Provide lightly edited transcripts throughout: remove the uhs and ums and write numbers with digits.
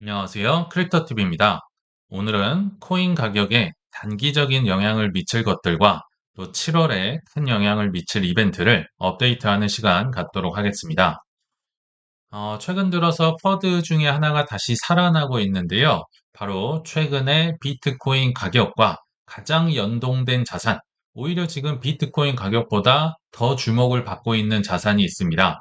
안녕하세요. 크립토TV입니다. 오늘은 코인 가격에 단기적인 영향을 미칠 것들과 또 7월에 큰 영향을 미칠 이벤트를 업데이트하는 시간 갖도록 하겠습니다. 최근 들어서 펀드 중에 하나가 다시 살아나고 있는데요. 바로 최근에 비트코인 가격과 가장 연동된 자산, 오히려 지금 비트코인 가격보다 더 주목을 받고 있는 자산이 있습니다.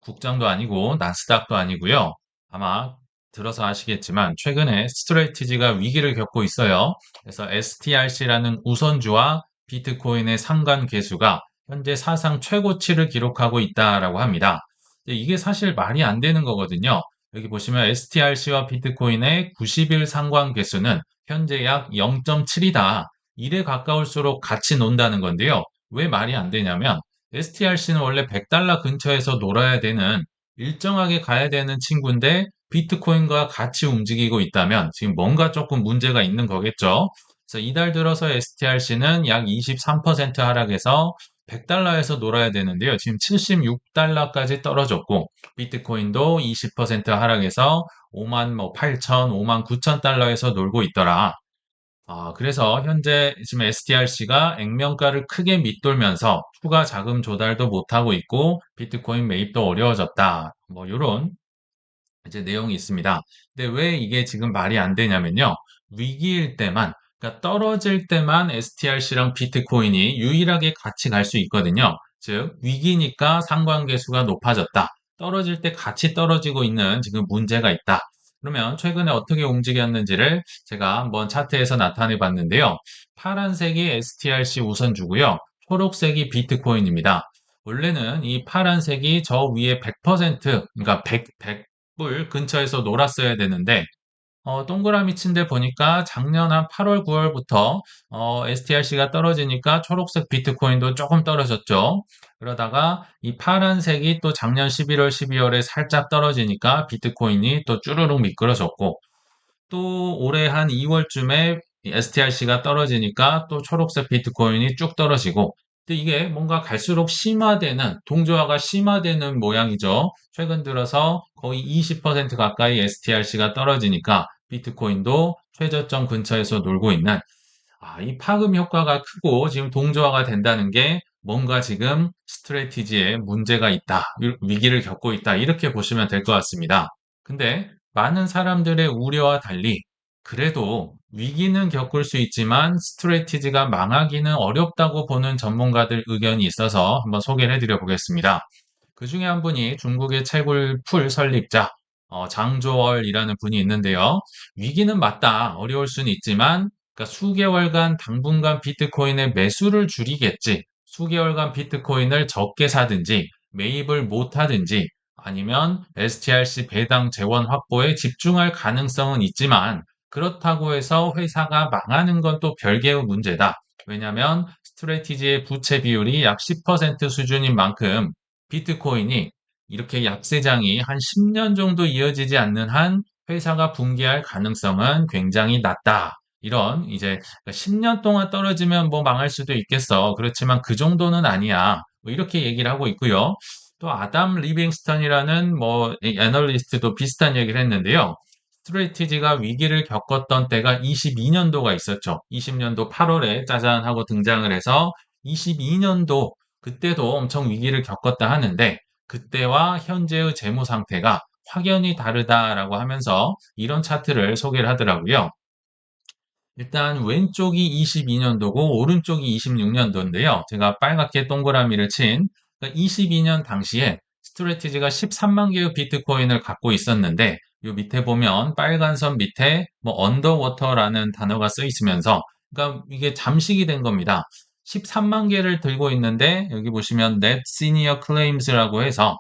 국장도 아니고 나스닥도 아니고요. 아마 들어서 아시겠지만 최근에 스트레이티지가 위기를 겪고 있어요. 그래서 STRC라는 우선주와 비트코인의 상관 계수가 현재 사상 최고치를 기록하고 있다라고 합니다. 이게 사실 말이 안 되는 거거든요. 여기 보시면 STRC와 비트코인의 90일 상관 계수는 현재 약 0.7이다. 1에 가까울수록 같이 논다는 건데요. 왜 말이 안 되냐면 STRC는 원래 100달러 근처에서 놀아야 되는 일정하게 가야 되는 친구인데 비트코인과 같이 움직이고 있다면 지금 뭔가 조금 문제가 있는 거겠죠. 그래서 이달 들어서 STRC는 약 23% 하락해서 100달러에서 놀아야 되는데요. 지금 76달러까지 떨어졌고 비트코인도 20% 하락해서 5만 8천, 5만 9천 달러에서 놀고 있더라. 그래서 현재 지금 STRC가 액면가를 크게 밑돌면서 추가 자금 조달도 못하고 있고 비트코인 매입도 어려워졌다. 뭐 이런 이제 내용이 있습니다. 근데 왜 이게 지금 말이 안 되냐면요. 위기일 때만, 그러니까 떨어질 때만 STRC랑 비트코인이 유일하게 같이 갈 수 있거든요. 즉, 위기니까 상관계수가 높아졌다. 떨어질 때 같이 떨어지고 있는 지금 문제가 있다. 그러면 최근에 어떻게 움직였는지를 제가 한번 차트에서 나타내 봤는데요. 파란색이 STRC 우선주고요. 초록색이 비트코인입니다. 원래는 이 파란색이 저 위에 100%, 그러니까 100불 근처에서 놀았어야 되는데, 동그라미 친 데 보니까 작년 한 8월, 9월부터 STRC가 떨어지니까 초록색 비트코인도 조금 떨어졌죠. 그러다가 이 파란색이 또 작년 11월, 12월에 살짝 떨어지니까 비트코인이 또 쭈루룩 미끄러졌고, 또 올해 한 2월쯤에 STRC가 떨어지니까 또 초록색 비트코인이 쭉 떨어지고, 근데 이게 뭔가 갈수록 심화되는, 동조화가 심화되는 모양이죠. 최근 들어서 거의 20% 가까이 STRC가 떨어지니까 비트코인도 최저점 근처에서 놀고 있는, 이 파급 효과가 크고 지금 동조화가 된다는 게 뭔가 지금 스트래티지에 문제가 있다, 위기를 겪고 있다, 이렇게 보시면 될 것 같습니다. 근데 많은 사람들의 우려와 달리 그래도 위기는 겪을 수 있지만 스트래티지가 망하기는 어렵다고 보는 전문가들 의견이 있어서 한번 소개를 해드려 보겠습니다. 그 중에 한 분이 중국의 채굴 풀 설립자 장조월이라는 분이 있는데요. 위기는 맞다. 어려울 수는 있지만 그러니까 수개월간 당분간 비트코인의 매수를 줄이겠지. 수개월간 비트코인을 적게 사든지 매입을 못 하든지 아니면 STRC 배당 재원 확보에 집중할 가능성은 있지만 그렇다고 해서 회사가 망하는 건 또 별개의 문제다. 왜냐하면 스트레티지의 부채 비율이 약 10% 수준인 만큼 비트코인이 이렇게 약세장이 한 10년 정도 이어지지 않는 한 회사가 붕괴할 가능성은 굉장히 낮다. 이런 이제 10년 동안 떨어지면 뭐 망할 수도 있겠어. 그렇지만 그 정도는 아니야. 뭐 이렇게 얘기를 하고 있고요. 또 아담 리빙스턴이라는 뭐 애널리스트도 비슷한 얘기를 했는데요. 스트레이티지가 위기를 겪었던 때가 22년도가 있었죠. 20년도 8월에 짜잔 하고 등장을 해서 22년도 그때도 엄청 위기를 겪었다 하는데 그때와 현재의 재무 상태가 확연히 다르다라고 하면서 이런 차트를 소개를 하더라고요. 일단 왼쪽이 22년도고 오른쪽이 26년도인데요. 제가 빨갛게 동그라미를 친 22년 당시에 스트레티지가 13만 개의 비트코인을 갖고 있었는데 요 밑에 보면 빨간 선 밑에 뭐 언더워터라는 단어가 쓰여 있으면서 그러니까 이게 잠식이 된 겁니다. 13만 개를 들고 있는데 여기 보시면 Net Senior Claims라고 해서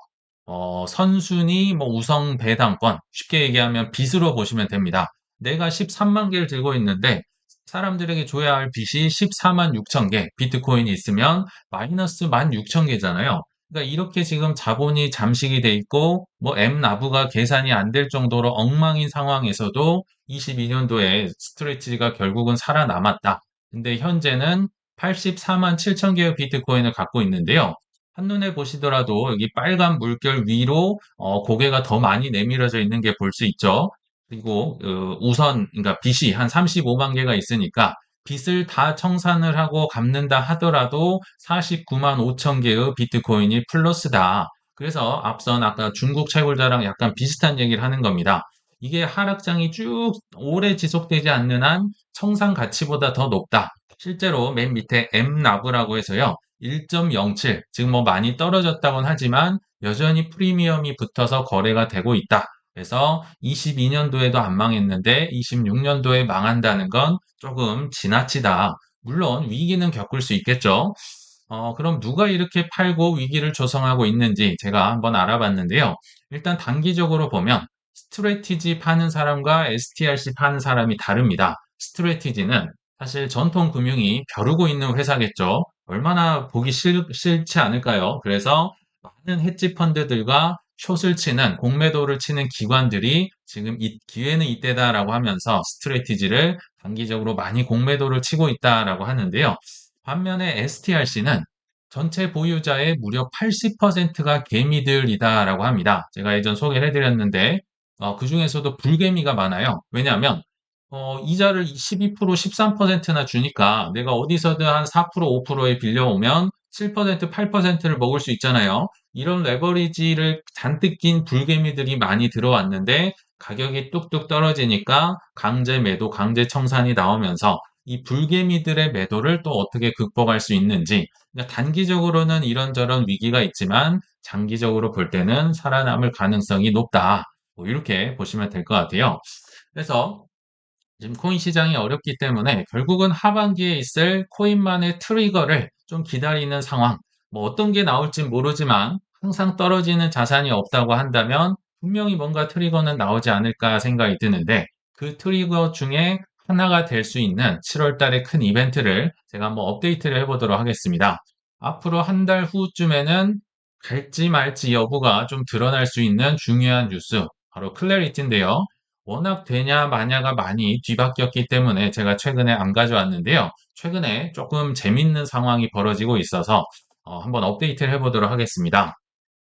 선순위 뭐 우성 배당권 쉽게 얘기하면 빚으로 보시면 됩니다. 내가 13만 개를 들고 있는데 사람들에게 줘야 할 빚이 14만 6천 개 비트코인이 있으면 마이너스 1만 6천 개잖아요. 그러니까 이렇게 지금 자본이 잠식이 돼 있고 뭐 엠나브가 계산이 안 될 정도로 엉망인 상황에서도 22년도에 스트레치가 결국은 살아남았다. 근데 현재는 84만 7천 개의 비트코인을 갖고 있는데요. 한눈에 보시더라도 여기 빨간 물결 위로 고개가 더 많이 내밀어져 있는 게 볼 수 있죠. 그리고 우선 그러니까 빚이 한 35만 개가 있으니까 빚을 다 청산을 하고 갚는다 하더라도 49만 5천 개의 비트코인이 플러스다. 그래서 앞선 아까 중국 채굴자랑 약간 비슷한 얘기를 하는 겁니다. 이게 하락장이 쭉 오래 지속되지 않는 한 청산 가치보다 더 높다. 실제로 맨 밑에 M나브라고 해서요. 1.07, 즉 뭐 많이 떨어졌다고는 하지만 여전히 프리미엄이 붙어서 거래가 되고 있다. 그래서 22년도에도 안 망했는데 26년도에 망한다는 건 조금 지나치다. 물론 위기는 겪을 수 있겠죠. 그럼 누가 이렇게 팔고 위기를 조성하고 있는지 제가 한번 알아봤는데요. 일단 단기적으로 보면 스트래티지 파는 사람과 STRC 파는 사람이 다릅니다. 스트래티지는 사실 전통 금융이 벼르고 있는 회사겠죠. 얼마나 보기 싫지 않을까요? 그래서 많은 헤지 펀드들과 숏을 치는 공매도를 치는 기관들이 지금 기회는 이때다라고 하면서 스트래티지를 단기적으로 많이 공매도를 치고 있다라고 하는데요. 반면에 STRC는 전체 보유자의 무려 80%가 개미들이다라고 합니다. 제가 예전 소개를 해드렸는데 그 중에서도 불개미가 많아요. 왜냐하면 이자를 12%, 13%나 주니까 내가 어디서든 한 4%, 5%에 빌려오면 7%, 8%를 먹을 수 있잖아요. 이런 레버리지를 잔뜩 낀 불개미들이 많이 들어왔는데 가격이 뚝뚝 떨어지니까 강제 매도, 강제 청산이 나오면서 이 불개미들의 매도를 또 어떻게 극복할 수 있는지 그러니까 단기적으로는 이런저런 위기가 있지만 장기적으로 볼 때는 살아남을 가능성이 높다. 뭐 이렇게 보시면 될 것 같아요. 그래서 지금 코인 시장이 어렵기 때문에 결국은 하반기에 있을 코인만의 트리거를 좀 기다리는 상황. 뭐 어떤 게 나올지 모르지만 항상 떨어지는 자산이 없다고 한다면 분명히 뭔가 트리거는 나오지 않을까 생각이 드는데 그 트리거 중에 하나가 될 수 있는 7월 달에 큰 이벤트를 제가 한번 업데이트를 해보도록 하겠습니다. 앞으로 한 달 후쯤에는 갈지 말지 여부가 좀 드러날 수 있는 중요한 뉴스, 바로 클래리티인데요. 워낙 되냐 마냐가 많이 뒤바뀌었기 때문에 제가 최근에 안 가져왔는데요. 최근에 조금 재밌는 상황이 벌어지고 있어서 한번 업데이트를 해보도록 하겠습니다.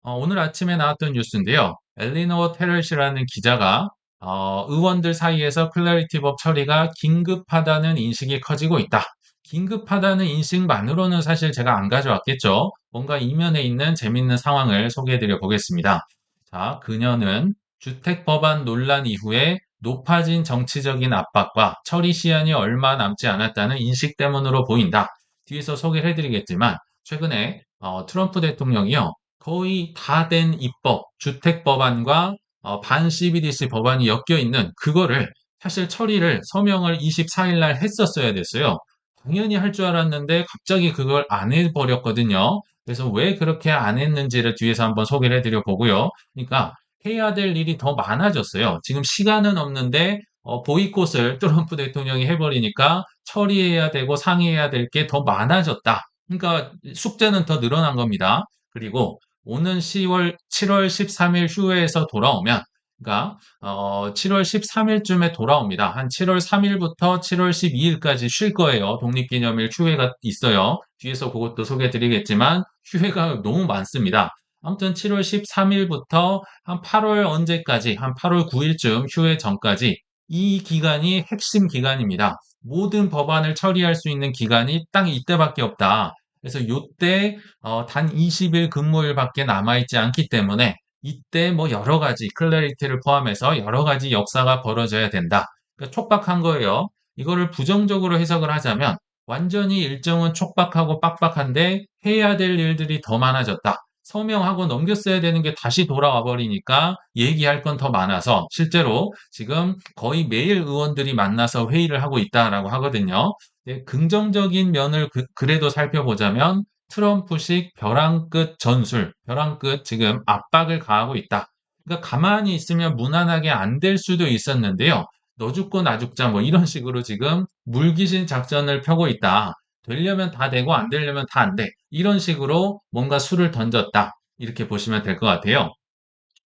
오늘 아침에 나왔던 뉴스인데요. 엘리노어 테럴시라는 기자가 의원들 사이에서 클래리티법 처리가 긴급하다는 인식이 커지고 있다. 긴급하다는 인식만으로는 사실 제가 안 가져왔겠죠. 뭔가 이면에 있는 재밌는 상황을 소개해드려 보겠습니다. 자, 그녀는 주택 법안 논란 이후에 높아진 정치적인 압박과 처리 시한이 얼마 남지 않았다는 인식 때문으로 보인다. 뒤에서 소개를 해드리겠지만 최근에 트럼프 대통령이요. 거의 다 된 입법, 주택 법안과 반 CBDC 법안이 엮여 있는 그거를 사실 처리를 서명을 24일 날 했었어야 됐어요. 당연히 할 줄 알았는데 갑자기 그걸 안 해버렸거든요. 그래서 왜 그렇게 안 했는지를 뒤에서 한번 소개를 해드려 보고요. 그러니까 해야 될 일이 더 많아졌어요. 지금 시간은 없는데 보이콧을 트럼프 대통령이 해버리니까 처리해야 되고 상의해야 될 게 더 많아졌다. 그러니까 숙제는 더 늘어난 겁니다. 그리고 오는 7월 13일 휴회에서 돌아오면, 그러니까 7월 13일쯤에 돌아옵니다. 한 7월 3일부터 7월 12일까지 쉴 거예요. 독립기념일 휴회가 있어요. 뒤에서 그것도 소개해드리겠지만 휴회가 너무 많습니다. 아무튼 7월 13일부터 한 8월 언제까지, 한 8월 9일쯤 휴회 전까지 이 기간이 핵심 기간입니다. 모든 법안을 처리할 수 있는 기간이 딱 이때밖에 없다. 그래서 요때 단 20일 근무일밖에 남아있지 않기 때문에 이때 뭐 여러 가지 클래리티를 포함해서 여러 가지 역사가 벌어져야 된다. 그러니까 촉박한 거예요. 이거를 부정적으로 해석을 하자면 완전히 일정은 촉박하고 빡빡한데 해야 될 일들이 더 많아졌다. 서명하고 넘겼어야 되는 게 다시 돌아와 버리니까 얘기할 건 더 많아서 실제로 지금 거의 매일 의원들이 만나서 회의를 하고 있다라고 하거든요. 네, 긍정적인 면을 그래도 살펴보자면 트럼프식 벼랑 끝 전술, 벼랑 끝 지금 압박을 가하고 있다. 그러니까 가만히 있으면 무난하게 안 될 수도 있었는데요. 너 죽고 나 죽자 뭐 이런 식으로 지금 물귀신 작전을 펴고 있다. 되려면 다 되고 안 되려면 다 안 돼. 이런 식으로 뭔가 수를 던졌다. 이렇게 보시면 될 것 같아요.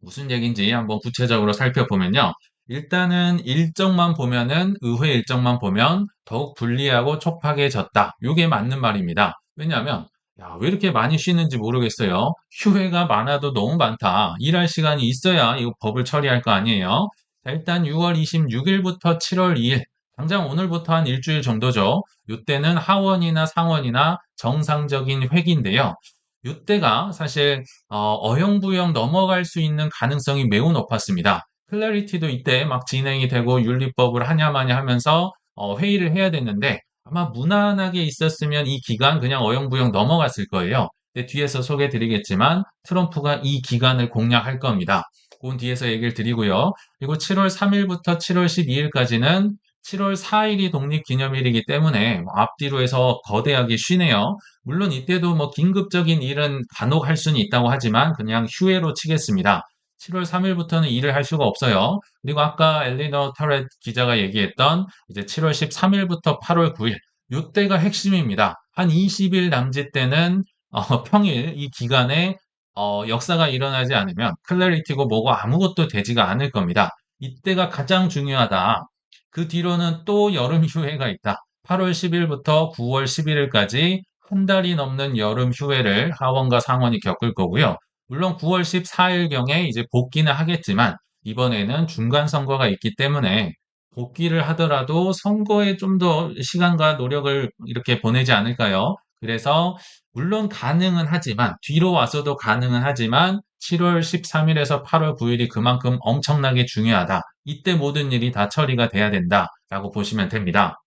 무슨 얘기인지 한번 구체적으로 살펴보면요. 일단은 일정만 보면은 의회 일정만 보면 더욱 불리하고 촉박해졌다. 이게 맞는 말입니다. 왜냐하면 야, 왜 이렇게 많이 쉬는지 모르겠어요. 휴회가 많아도 너무 많다. 일할 시간이 있어야 이 법을 처리할 거 아니에요. 자, 일단 6월 26일부터 7월 2일, 당장 오늘부터 한 일주일 정도죠. 이때는 하원이나 상원이나 정상적인 회기인데요. 이때가 사실 어영부영 넘어갈 수 있는 가능성이 매우 높았습니다. 클래리티도 이때 막 진행이 되고 윤리법을 하냐마냐 하면서 회의를 해야 됐는데 아마 무난하게 있었으면 이 기간 그냥 어영부영 넘어갔을 거예요. 근데 뒤에서 소개드리겠지만 트럼프가 이 기간을 공략할 겁니다. 그건 뒤에서 얘기를 드리고요. 그리고 7월 3일부터 7월 12일까지는 7월 4일이 독립기념일이기 때문에 앞뒤로 해서 거대하게 쉬네요. 물론 이때도 뭐 긴급적인 일은 간혹 할 수는 있다고 하지만 그냥 휴회로 치겠습니다. 7월 3일부터는 일을 할 수가 없어요. 그리고 아까 엘리너 터렛 기자가 얘기했던 이제 7월 13일부터 8월 9일, 이때가 핵심입니다. 한 20일 남짓 때는 평일 이 기간에 역사가 일어나지 않으면 클래리티고 뭐고 아무것도 되지가 않을 겁니다. 이때가 가장 중요하다. 그 뒤로는 또 여름 휴회가 있다. 8월 10일부터 9월 11일까지 한 달이 넘는 여름 휴회를 하원과 상원이 겪을 거고요. 물론 9월 14일경에 이제 복귀는 하겠지만 이번에는 중간 선거가 있기 때문에 복귀를 하더라도 선거에 좀 더 시간과 노력을 이렇게 보내지 않을까요? 그래서 물론 가능은 하지만 뒤로 와서도 가능은 하지만 7월 13일에서 8월 9일이 그만큼 엄청나게 중요하다. 이때 모든 일이 다 처리가 돼야 된다라고 보시면 됩니다.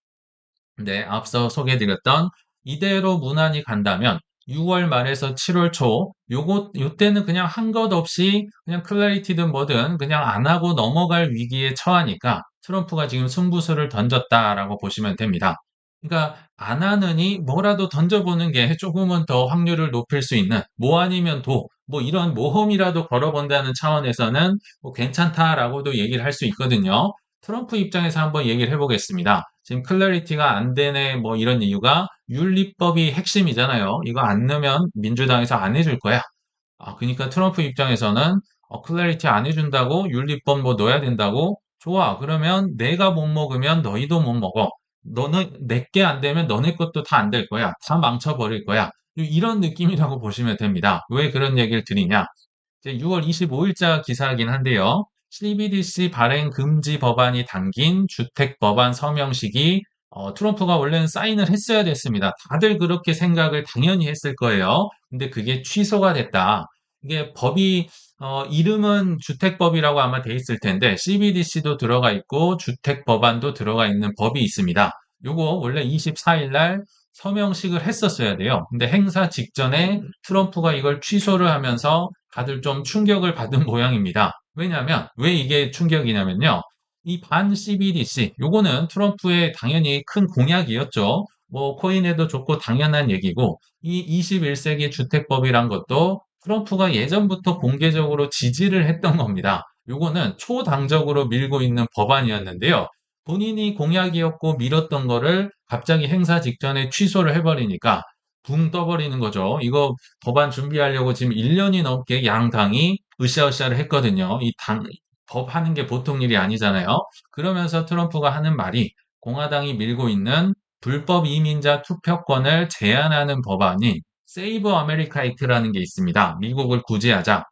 네, 앞서 소개해드렸던 이대로 무난히 간다면 6월 말에서 7월 초, 요때는 그냥 한 것 없이 그냥 클래리티든 뭐든 그냥 안 하고 넘어갈 위기에 처하니까 트럼프가 지금 승부수를 던졌다라고 보시면 됩니다. 그러니까 안 하느니 뭐라도 던져보는 게 조금은 더 확률을 높일 수 있는 뭐 아니면 도, 뭐 이런 모험이라도 걸어본다는 차원에서는 뭐 괜찮다라고도 얘기를 할 수 있거든요. 트럼프 입장에서 한번 얘기를 해보겠습니다. 지금 클래리티가 안 되네 뭐 이런 이유가 윤리법이 핵심이잖아요. 이거 안 넣으면 민주당에서 안 해줄 거야. 그러니까 트럼프 입장에서는 클래리티 안 해준다고 윤리법 뭐 넣어야 된다고? 좋아. 그러면 내가 못 먹으면 너희도 못 먹어. 너는 내게 안 되면 너네 것도 다 안 될 거야. 다 망쳐버릴 거야. 이런 느낌이라고 보시면 됩니다. 왜 그런 얘기를 드리냐? 이제 6월 25일자 기사이긴 한데요. CBDC 발행 금지 법안이 담긴 주택 법안 서명식이 트럼프가 원래는 사인을 했어야 됐습니다. 다들 그렇게 생각을 당연히 했을 거예요. 근데 그게 취소가 됐다. 이게 법이 이름은 주택법이라고 아마 돼 있을 텐데 CBDC도 들어가 있고 주택 법안도 들어가 있는 법이 있습니다. 요거 원래 24일 날 서명식을 했었어야 돼요. 근데 행사 직전에 트럼프가 이걸 취소를 하면서 다들 좀 충격을 받은 모양입니다. 왜냐하면 왜 이게 충격이냐면요. 이 반 CBDC 요거는 트럼프의 당연히 큰 공약이었죠. 뭐 코인에도 좋고 당연한 얘기고 이 21세기 주택법이란 것도 트럼프가 예전부터 공개적으로 지지를 했던 겁니다. 요거는 초당적으로 밀고 있는 법안이었는데요. 본인이 공약이었고 밀었던 거를 갑자기 행사 직전에 취소를 해버리니까 붕 떠버리는 거죠. 이거 법안 준비하려고 지금 1년이 넘게 양 당이 으쌰으쌰를 했거든요. 법 하는 게 보통 일이 아니잖아요. 그러면서 트럼프가 하는 말이 공화당이 밀고 있는 불법 이민자 투표권을 제한하는 법안이 세이브 아메리카 액트라는 게 있습니다. 미국을 구제하자.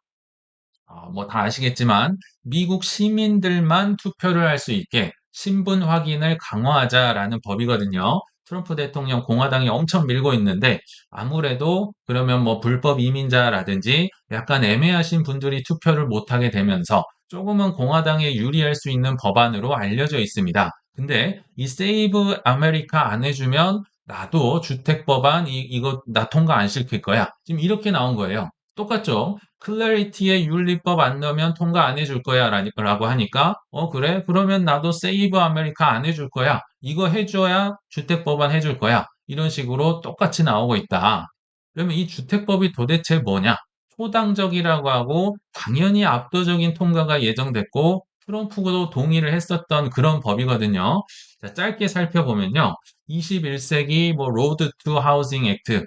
뭐 다 아시겠지만 미국 시민들만 투표를 할 수 있게 신분 확인을 강화하자라는 법이거든요. 트럼프 대통령 공화당이 엄청 밀고 있는데 아무래도 그러면 뭐 불법 이민자라든지 약간 애매하신 분들이 투표를 못하게 되면서 조금은 공화당에 유리할 수 있는 법안으로 알려져 있습니다. 근데 이 세이브 아메리카 안 해주면 나도 주택 법안 이거 나 통과 안 시킬 거야. 지금 이렇게 나온 거예요. 똑같죠? 클래리티의 윤리법 안 넣으면 통과 안 해줄 거야 라고 하니까 그래? 그러면 나도 세이브 아메리카 안 해줄 거야. 이거 해줘야 주택법안 해줄 거야. 이런 식으로 똑같이 나오고 있다. 그러면 이 주택법이 도대체 뭐냐? 초당적이라고 하고 당연히 압도적인 통과가 예정됐고 트럼프도 동의를 했었던 그런 법이거든요. 자, 짧게 살펴보면요. 21세기 뭐 로드 투 하우징 액트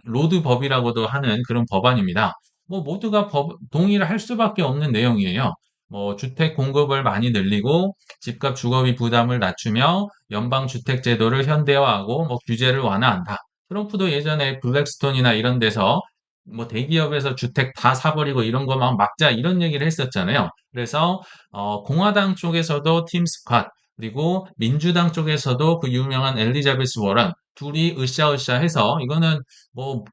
로드 법이라고도 하는 그런 법안입니다. 뭐 모두가 동의를 할 수밖에 없는 내용이에요. 뭐 주택 공급을 많이 늘리고 집값 주거비 부담을 낮추며 연방 주택 제도를 현대화하고 뭐 규제를 완화한다. 트럼프도 예전에 블랙스톤이나 이런 데서 뭐 대기업에서 주택 다 사버리고 이런 거 막 막자 이런 얘기를 했었잖아요. 그래서 공화당 쪽에서도 팀 스캇 그리고 민주당 쪽에서도 그 유명한 엘리자베스 워런 둘이 으쌰으쌰 해서 이거는 뭐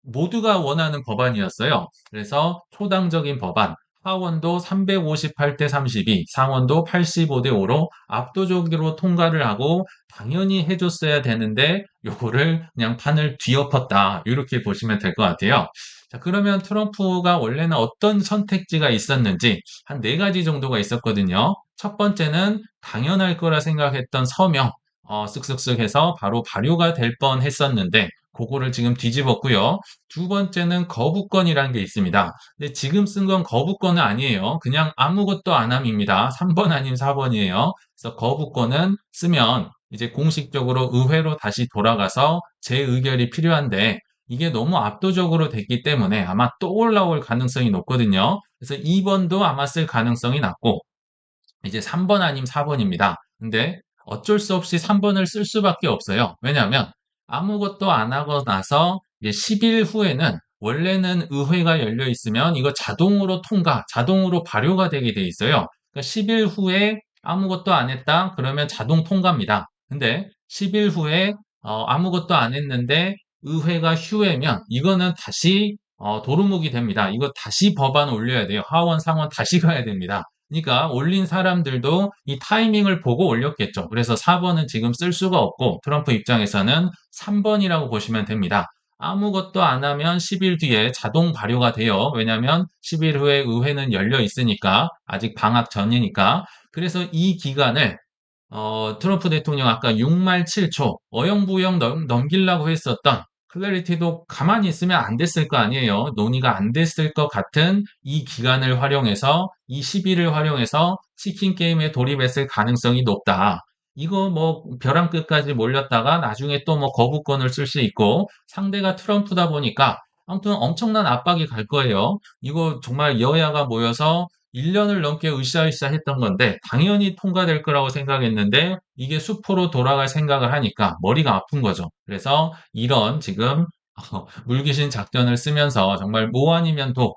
모두가 원하는 법안이었어요. 그래서 초당적인 법안, 하원도 358대 32, 상원도 85대 5로 압도적으로 통과를 하고 당연히 해줬어야 되는데 요거를 그냥 판을 뒤엎었다. 이렇게 보시면 될 것 같아요. 자, 그러면 트럼프가 원래는 어떤 선택지가 있었는지 한 네 가지 정도가 있었거든요. 첫 번째는 당연할 거라 생각했던 서명, 쓱쓱쓱 해서 바로 발효가 될 뻔 했었는데 그거를 지금 뒤집었고요. 두 번째는 거부권이라는 게 있습니다. 근데 지금 쓴 건 거부권은 아니에요. 그냥 아무것도 안 함입니다. 3번 아님 4번이에요. 그래서 거부권은 쓰면 이제 공식적으로 의회로 다시 돌아가서 재의결이 필요한데 이게 너무 압도적으로 됐기 때문에 아마 또 올라올 가능성이 높거든요. 그래서 2번도 아마 쓸 가능성이 낮고 이제 3번 아님 4번입니다. 근데 어쩔 수 없이 3번을 쓸 수밖에 없어요. 왜냐하면 아무것도 안 하고 나서 이제 10일 후에는 원래는 의회가 열려 있으면 이거 자동으로 통과, 자동으로 발효가 되게 돼 있어요. 그러니까 10일 후에 아무것도 안 했다? 그러면 자동 통과입니다. 근데 10일 후에 아무것도 안 했는데 의회가 휴회면 이거는 다시 도루묵이 됩니다. 이거 다시 법안 올려야 돼요. 하원, 상원 다시 가야 됩니다. 그러니까 올린 사람들도 이 타이밍을 보고 올렸겠죠. 그래서 4번은 지금 쓸 수가 없고 트럼프 입장에서는 3번이라고 보시면 됩니다. 아무것도 안 하면 10일 뒤에 자동 발효가 돼요. 왜냐하면 10일 후에 의회는 열려 있으니까 아직 방학 전이니까. 그래서 이 기간을 트럼프 대통령 아까 6말 7초 어영부영 넘기려고 했었던 클래리티도 가만히 있으면 안 됐을 거 아니에요. 논의가 안 됐을 것 같은 이 기간을 활용해서 이 시비를 활용해서 치킨 게임에 돌입했을 가능성이 높다. 이거 뭐 벼랑 끝까지 몰렸다가 나중에 또 뭐 거부권을 쓸 수 있고 상대가 트럼프다 보니까 아무튼 엄청난 압박이 갈 거예요. 이거 정말 여야가 모여서 1년을 넘게 으쌰으쌰 했던 건데 당연히 통과될 거라고 생각했는데 이게 수포로 돌아갈 생각을 하니까 머리가 아픈 거죠. 그래서 이런 지금 물귀신 작전을 쓰면서 정말 뭐 아니면 도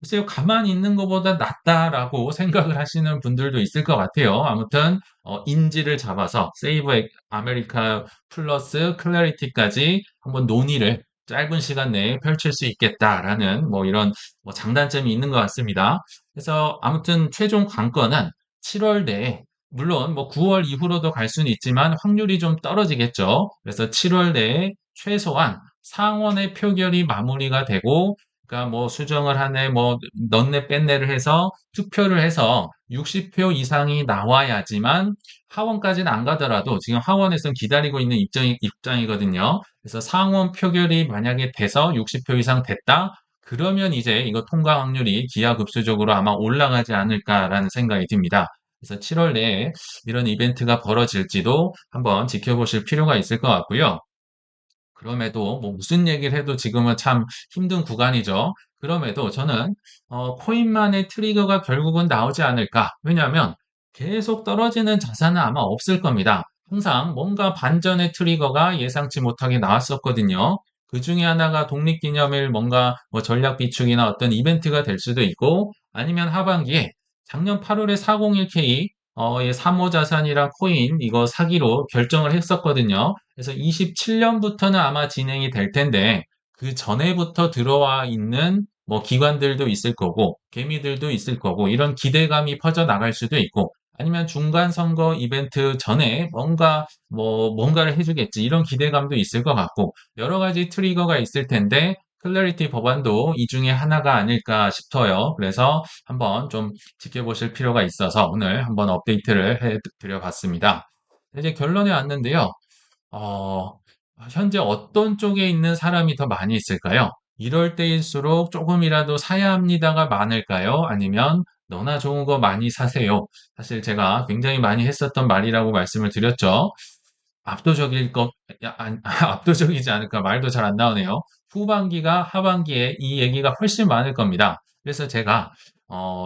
글쎄요, 가만히 있는 것보다 낫다라고 생각을 하시는 분들도 있을 것 같아요. 아무튼 인지를 잡아서 세이브 아메리카 플러스 클래리티까지 한번 논의를 짧은 시간 내에 펼칠 수 있겠다라는 뭐 이런 뭐 장단점이 있는 것 같습니다. 그래서 아무튼 최종 관건은 7월 내에 물론 뭐 9월 이후로도 갈 수는 있지만 확률이 좀 떨어지겠죠. 그래서 7월 내에 최소한 상원의 표결이 마무리가 되고 그러니까 뭐 수정을 하네 뭐 넣네 뺐네를 해서 투표를 해서 60표 이상이 나와야지만 하원까지는 안 가더라도 지금 하원에서는 기다리고 있는 입장이거든요. 그래서 상원 표결이 만약에 돼서 60표 이상 됐다? 그러면 이제 이거 통과 확률이 기하급수적으로 아마 올라가지 않을까라는 생각이 듭니다. 그래서 7월 내에 이런 이벤트가 벌어질지도 한번 지켜보실 필요가 있을 것 같고요. 그럼에도 뭐 무슨 얘기를 해도 지금은 참 힘든 구간이죠. 그럼에도 저는 코인만의 트리거가 결국은 나오지 않을까. 왜냐하면 계속 떨어지는 자산은 아마 없을 겁니다. 항상 뭔가 반전의 트리거가 예상치 못하게 나왔었거든요. 그 중에 하나가 독립기념일 뭔가 뭐 전략 비축이나 어떤 이벤트가 될 수도 있고 아니면 하반기에 작년 8월에 401k 예, 사모자산이랑 코인 이거 사기로 결정을 했었거든요. 그래서 27년부터는 아마 진행이 될 텐데 그 전에부터 들어와 있는 뭐 기관들도 있을 거고 개미들도 있을 거고 이런 기대감이 퍼져 나갈 수도 있고 아니면 중간 선거 이벤트 전에 뭔가를 해주겠지 이런 기대감도 있을 것 같고 여러 가지 트리거가 있을 텐데 클래리티 법안도 이 중에 하나가 아닐까 싶어요. 그래서 한번 좀 지켜보실 필요가 있어서 오늘 한번 업데이트를 해드려 봤습니다. 이제 결론에 왔는데요. 어, 현재 어떤 쪽에 있는 사람이 더 많이 있을까요? 이럴 때일수록 조금이라도 사야 합니다가 많을까요? 아니면 너나 좋은 거 많이 사세요. 사실 제가 굉장히 많이 했었던 말이라고 말씀을 드렸죠. 압도적일 것, 압도적이지 않을까 말도 잘 안 나오네요. 후반기가 하반기에 이 얘기가 훨씬 많을 겁니다. 그래서 제가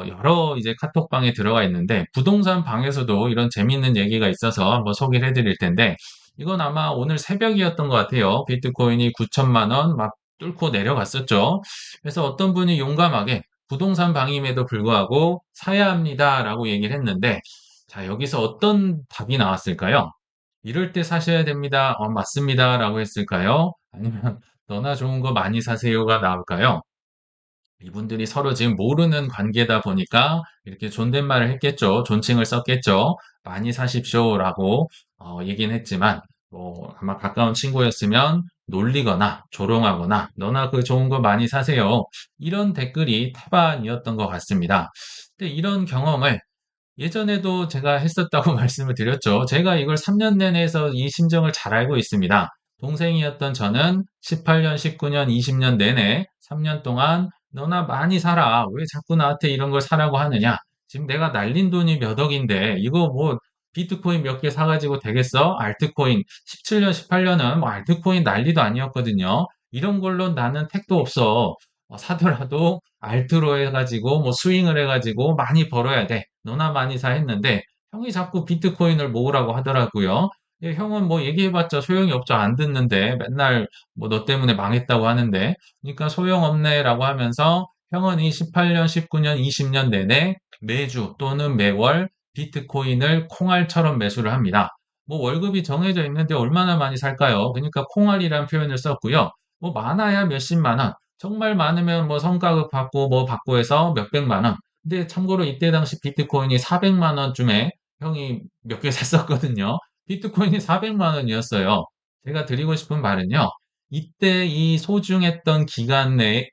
여러 이제 카톡방에 들어가 있는데 부동산 방에서도 이런 재밌는 얘기가 있어서 한번 소개를 해드릴 텐데 이건 아마 오늘 새벽이었던 것 같아요. 비트코인이 9천만 원 막 뚫고 내려갔었죠. 그래서 어떤 분이 용감하게 부동산 방임에도 불구하고 사야 합니다라고 얘기를 했는데, 자, 여기서 어떤 답이 나왔을까요? 이럴 때 사셔야 됩니다. 맞습니다라고 했을까요? 아니면 너나 좋은 거 많이 사세요가 나올까요? 이분들이 서로 지금 모르는 관계다 보니까 이렇게 존댓말을 했겠죠. 존칭을 썼겠죠. 많이 사십시오라고 얘기는 했지만 뭐 아마 가까운 친구였으면 놀리거나 조롱하거나 너나 그 좋은 거 많이 사세요. 이런 댓글이 태반이었던 것 같습니다. 근데 이런 경험을 예전에도 제가 했었다고 말씀을 드렸죠. 제가 이걸 3년 내내 해서 이 심정을 잘 알고 있습니다. 동생이었던 저는 18년, 19년, 20년 내내 3년 동안 너나 많이 사라. 왜 자꾸 나한테 이런 걸 사라고 하느냐? 지금 내가 날린 돈이 몇 억인데 이거 뭐 비트코인 몇 개 사가지고 되겠어? 알트코인 17년, 18년은 뭐 알트코인 난리도 아니었거든요. 이런 걸로 나는 택도 없어. 사더라도 알트로 해가지고 뭐 스윙을 해가지고 많이 벌어야 돼. 너나 많이 사 했는데 형이 자꾸 비트코인을 모으라고 하더라고요. 예, 형은 뭐 얘기해봤자 소용이 없죠. 안 듣는데 맨날 뭐 너 때문에 망했다고 하는데 그러니까 소용없네라고 하면서 형은 이 18년, 19년, 20년 내내 매주 또는 매월 비트코인을 콩알처럼 매수를 합니다. 뭐 월급이 정해져 있는데 얼마나 많이 살까요? 그러니까 콩알이란 표현을 썼고요. 뭐 많아야 몇십만 원, 정말 많으면 뭐 성과급 받고 뭐 받고 해서 몇백만 원. 근데 참고로 이때 당시 비트코인이 400만 원쯤에 형이 몇 개 샀었거든요. 비트코인이 400만 원이었어요. 제가 드리고 싶은 말은요. 이때 이 소중했던 기간 내에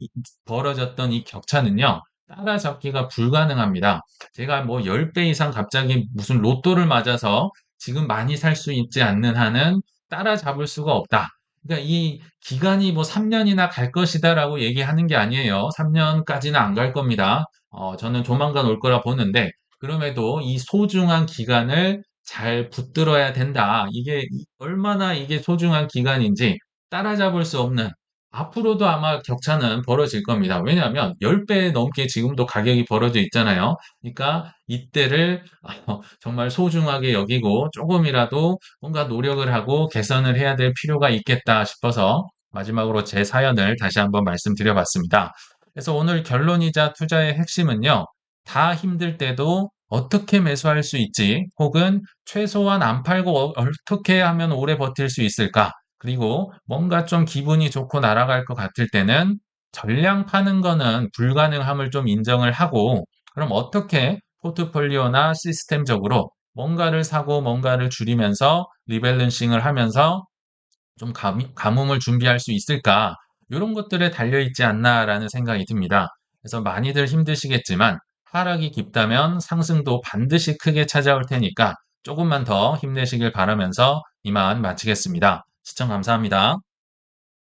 벌어졌던 이 격차는요. 따라잡기가 불가능합니다. 제가 뭐 10배 이상 갑자기 무슨 로또를 맞아서 지금 많이 살 수 있지 않는 한은 따라잡을 수가 없다. 그러니까 이 기간이 뭐 3년이나 갈 것이다라고 얘기하는 게 아니에요. 3년까지는 안 갈 겁니다. 저는 조만간 올 거라 보는데, 그럼에도 이 소중한 기간을 잘 붙들어야 된다. 이게 얼마나 이게 소중한 기간인지 따라잡을 수 없는 앞으로도 아마 격차는 벌어질 겁니다. 왜냐하면 10배 넘게 지금도 가격이 벌어져 있잖아요. 그러니까 이때를 정말 소중하게 여기고 조금이라도 뭔가 노력을 하고 개선을 해야 될 필요가 있겠다 싶어서 마지막으로 제 사연을 다시 한번 말씀드려봤습니다. 그래서 오늘 결론이자 투자의 핵심은요. 다 힘들 때도 어떻게 매수할 수 있지? 혹은 최소한 안 팔고 어떻게 하면 오래 버틸 수 있을까? 그리고 뭔가 좀 기분이 좋고 날아갈 것 같을 때는 전량 파는 거는 불가능함을 좀 인정을 하고 그럼 어떻게 포트폴리오나 시스템적으로 뭔가를 사고 뭔가를 줄이면서 리밸런싱을 하면서 좀 가뭄을 준비할 수 있을까? 이런 것들에 달려있지 않나라는 생각이 듭니다. 그래서 많이들 힘드시겠지만 하락이 깊다면 상승도 반드시 크게 찾아올 테니까 조금만 더 힘내시길 바라면서 이만 마치겠습니다. 시청 감사합니다.